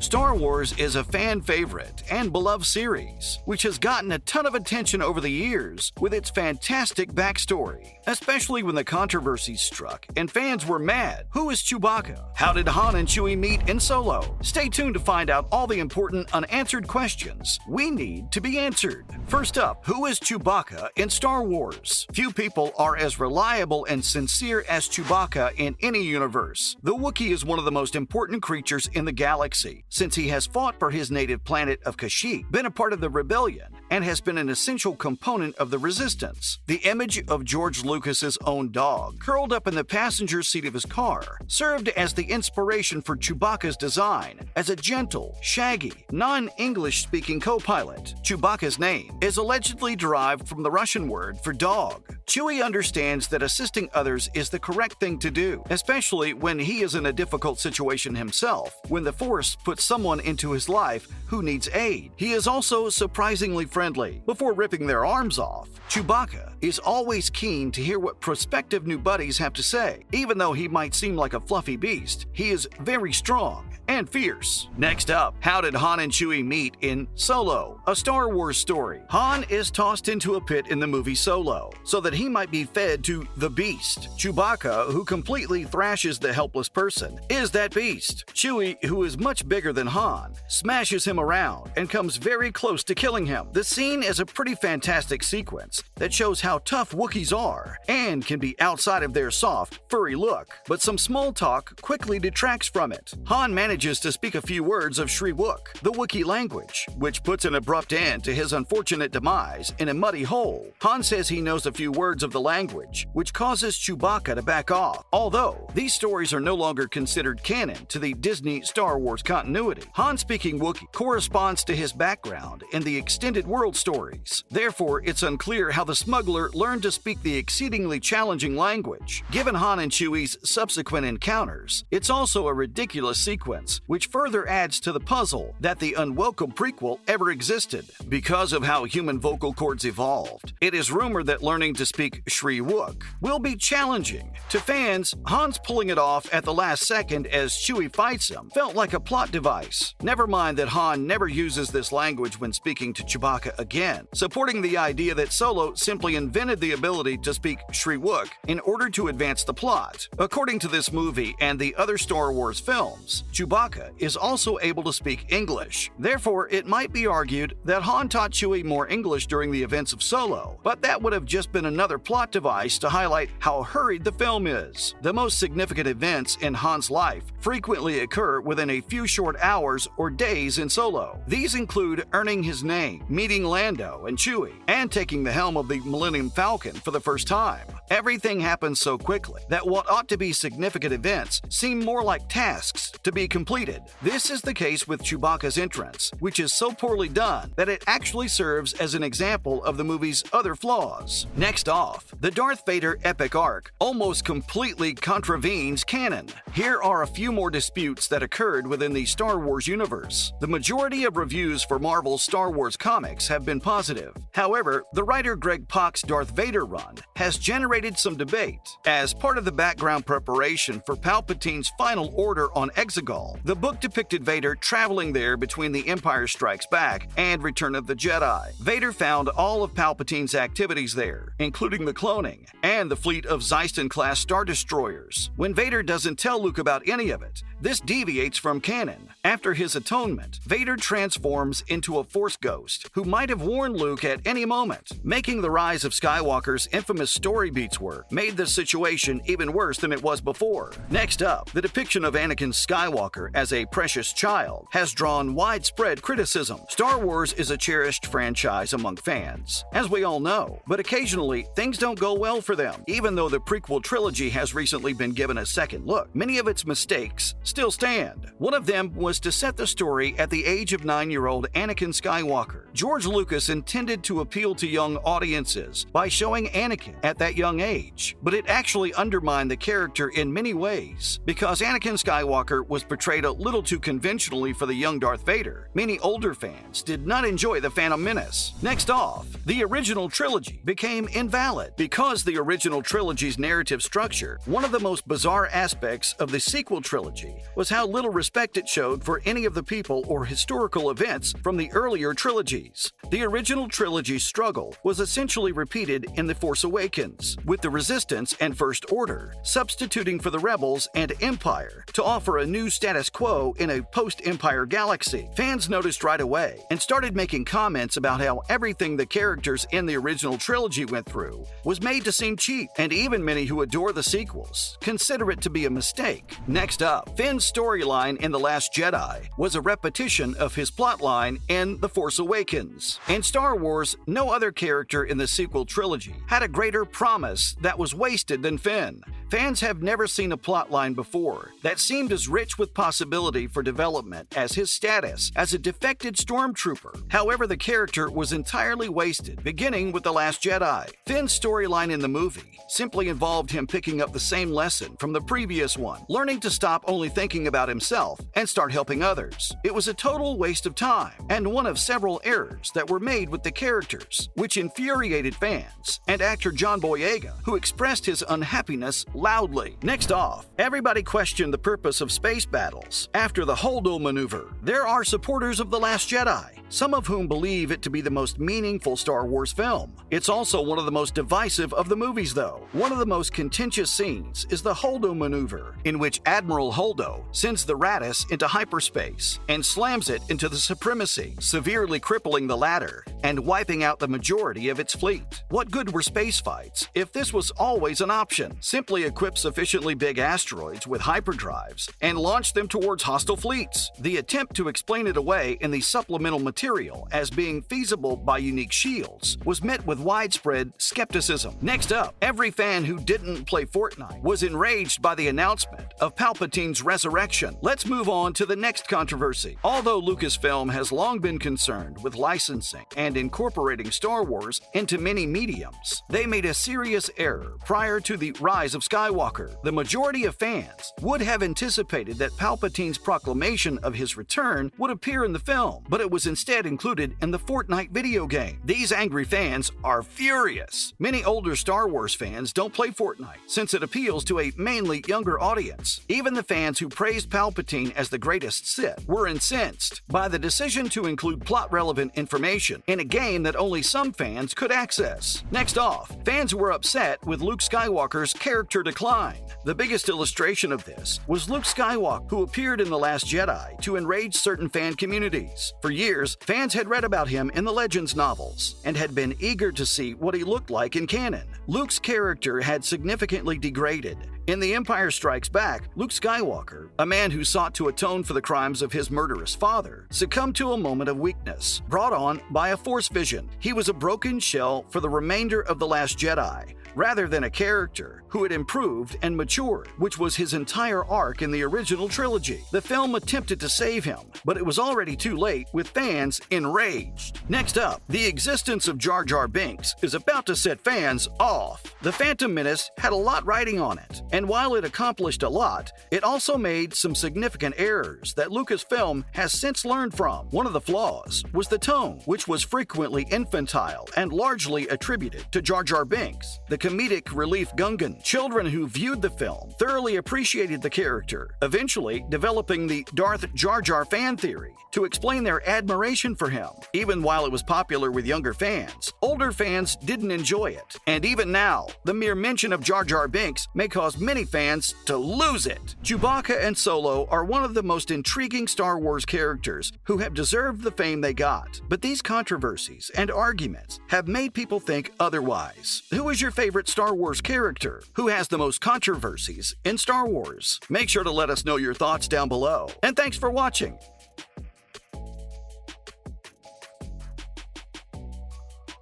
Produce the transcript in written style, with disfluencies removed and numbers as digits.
Star Wars is a fan favorite and beloved series, which has gotten a ton of attention over the years with its fantastic backstory, especially when the controversy struck and fans were mad. Who is Chewbacca? How did Han and Chewie meet in Solo? Stay tuned to find out all the important unanswered questions we need to be answered. First up, who is Chewbacca in Star Wars? Few people are as reliable and sincere as Chewbacca in any universe. The Wookiee is one of the most important creatures in the galaxy, since he has fought for his native planet of Kashyyyk, been a part of the rebellion, and has been an essential component of the resistance. The image of George Lucas's own dog, curled up in the passenger seat of his car, served as the inspiration for Chewbacca's design as a gentle, shaggy, non-English speaking co-pilot. Chewbacca's name is allegedly derived from the Russian word for dog. Chewie understands that assisting others is the correct thing to do, especially when he is in a difficult situation himself, when the Force puts someone into his life who needs aid. He is also surprisingly friendly. Before ripping their arms off, Chewbacca is always keen to hear what prospective new buddies have to say. Even though he might seem like a fluffy beast, he is very strong and fierce. Next up, how did Han and Chewie meet in Solo, a Star Wars story? Han is tossed into a pit in the movie Solo so that he might be fed to the Beast. Chewbacca, who completely thrashes the helpless person, is that beast. Chewie, who is much bigger than Han, smashes him around and comes very close to killing him. The scene is a pretty fantastic sequence that shows how tough Wookiees are and can be outside of their soft, furry look, but some small talk quickly detracts from it. Han manages to speak a few words of Shriwook, the Wookiee language, which puts an abrupt end to his unfortunate demise in a muddy hole. Han says he knows a few words of the language, which causes Chewbacca to back off. Although these stories are no longer considered canon to the Disney Star Wars continuity, Han speaking Wookiee corresponds to his background in the extended world stories. Therefore, it's unclear how the smuggler learned to speak the exceedingly challenging language. Given Han and Chewie's subsequent encounters, it's also a ridiculous sequence, which further adds to the puzzle that the unwelcome prequel ever existed. Because of how human vocal cords evolved, it is rumored that learning to speak Shriwook will be challenging. To fans, Han's pulling it off at the last second as Chewie fights him felt like a plot device. Never mind that Han never uses this language when speaking to Chewbacca again, supporting the idea that Solo simply invented the ability to speak Shriwook in order to advance the plot. According to this movie and the other Star Wars films, Chewbacca is also able to speak English. Therefore, it might be argued that Han taught Chewie more English during the events of Solo, but that would have just been another plot device to highlight how hurried the film is. The most significant events in Han's life frequently occur within a few short hours or days in Solo. These include earning his name, meeting Lando and Chewie, and taking the helm of the Millennium Falcon for the first time. Everything happens so quickly that what ought to be significant events seem more like tasks to be completed. This is the case with Chewbacca's entrance, which is so poorly done that it actually serves as an example of the movie's other flaws. Next off, the Darth Vader epic arc almost completely contravenes canon. Here are a few more disputes that occurred within the Star Wars universe. The majority of reviews for Marvel's Star Wars comics have been positive. However, the writer Greg Pak's Darth Vader run has generated some debate. As part of the background preparation for Palpatine's final order on Exegol, the book depicted Vader traveling there between The Empire Strikes Back and Return of the Jedi. Vader found all of Palpatine's activities there, including the cloning and the fleet of Zeiston-class Star Destroyers. When Vader doesn't tell Luke about any of it, this deviates from canon. After his atonement, Vader transforms into a Force ghost who might have warned Luke at any moment. Making the rise of Skywalker's infamous story beats work made the situation even worse than it was before. Next up, the depiction of Anakin Skywalker as a precious child has drawn widespread criticism. Star Wars is a cherished franchise among fans, as we all know, but occasionally things don't go well for them. Even though the prequel trilogy has recently been given a second look, many of its mistakes still stand. One of them was to set the story at the age of 9-year-old Anakin Skywalker. George Lucas intended to appeal to young audiences by showing Anakin at that young age, but it actually undermined the character in many ways because Anakin Skywalker was portrayed a little too conventionally for the young Darth Vader. Many older fans did not enjoy The Phantom Menace. Next off, the original trilogy became invalid because the original trilogy's narrative structure, one of the most bizarre aspects of the sequel trilogy, was how little respect it showed for any of the people or historical events from the earlier trilogies. The original trilogy's struggle was essentially repeated in The Force Awakens, with the Resistance and First Order substituting for the Rebels and Empire to offer a new status quo in a post-Empire galaxy. Fans noticed right away and started making comments about how everything the characters in the original trilogy went through was made to seem cheap, and even many who adore the sequels consider it to be a mistake. Next up, Finn's storyline in The Last Jedi was a repetition of his plotline in The Force Awakens. In Star Wars, no other character in the sequel trilogy had a greater promise that was wasted than Finn. Fans have never seen a plotline before that seemed as rich with possibility for development as his status as a defected stormtrooper. However, the character was entirely wasted, beginning with The Last Jedi. Finn's storyline in the movie simply involved him picking up the same lesson from the previous one, learning to stop only thinking about himself and start helping others. It was a total waste of time, and one of several errors that were made with the characters, which infuriated fans and actor John Boyega, who expressed his unhappiness loudly. Next off, everybody questioned the purpose of space battles after the Holdo maneuver. There are supporters of The Last Jedi, some of whom believe it to be the most meaningful Star Wars film. It's also one of the most divisive of the movies, though. One of the most contentious scenes is the Holdo maneuver, in which Admiral Holdo sends the Raddus into hyperspace and slams it into the Supremacy, severely crippling the latter and wiping out the majority of its fleet. What good were space fights if this was always an option? Simply equip sufficiently big asteroids with hyperdrives and launch them towards hostile fleets. The attempt to explain it away in the supplemental material as being feasible by unique shields was met with widespread skepticism. Next up, every fan who didn't play Fortnite was enraged by the announcement of Palpatine's resurrection. Let's move on to the next controversy. Although Lucasfilm has long been concerned with licensing and incorporating Star Wars into many mediums, they made a serious error prior to the rise of Skywalker. The majority of fans would have anticipated that Palpatine's proclamation of his return would appear in the film, but it was instead included in the Fortnite video game. These angry fans are furious. Many older Star Wars fans don't play Fortnite since it appeals to a mainly younger audience. Even the fans who praised Palpatine as the greatest Sith were incensed by the decision to include plot-relevant information in a game that only some fans could access. Next off, fans were upset with Luke Skywalker's character decline. The biggest illustration of this was Luke Skywalker, who appeared in The Last Jedi to enrage certain fan communities. For years, fans had read about him in the Legends novels and had been eager to see what he looked like in canon. Luke's character had significantly degraded. In The Empire Strikes Back, Luke Skywalker, a man who sought to atone for the crimes of his murderous father, succumbed to a moment of weakness, brought on by a Force vision. He was a broken shell for the remainder of The Last Jedi, rather than a character who had improved and matured, which was his entire arc in the original trilogy. The film attempted to save him, but it was already too late, with fans enraged. Next up, the existence of Jar Jar Binks is about to set fans off. The Phantom Menace had a lot riding on it, and while it accomplished a lot, it also made some significant errors that Lucasfilm has since learned from. One of the flaws was the tone, which was frequently infantile and largely attributed to Jar Jar Binks, the comedic relief Gungan. Children who viewed the film thoroughly appreciated the character, eventually developing the Darth Jar Jar fan theory to explain their admiration for him. Even while it was popular with younger fans, older fans didn't enjoy it. And even now, the mere mention of Jar Jar Binks may cause many fans to lose it. Chewbacca and Solo are one of the most intriguing Star Wars characters who have deserved the fame they got. But these controversies and arguments have made people think otherwise. Who is your favorite Star Wars character? Who has the most controversies in Star Wars? Make sure to let us know your thoughts down below. And thanks for watching.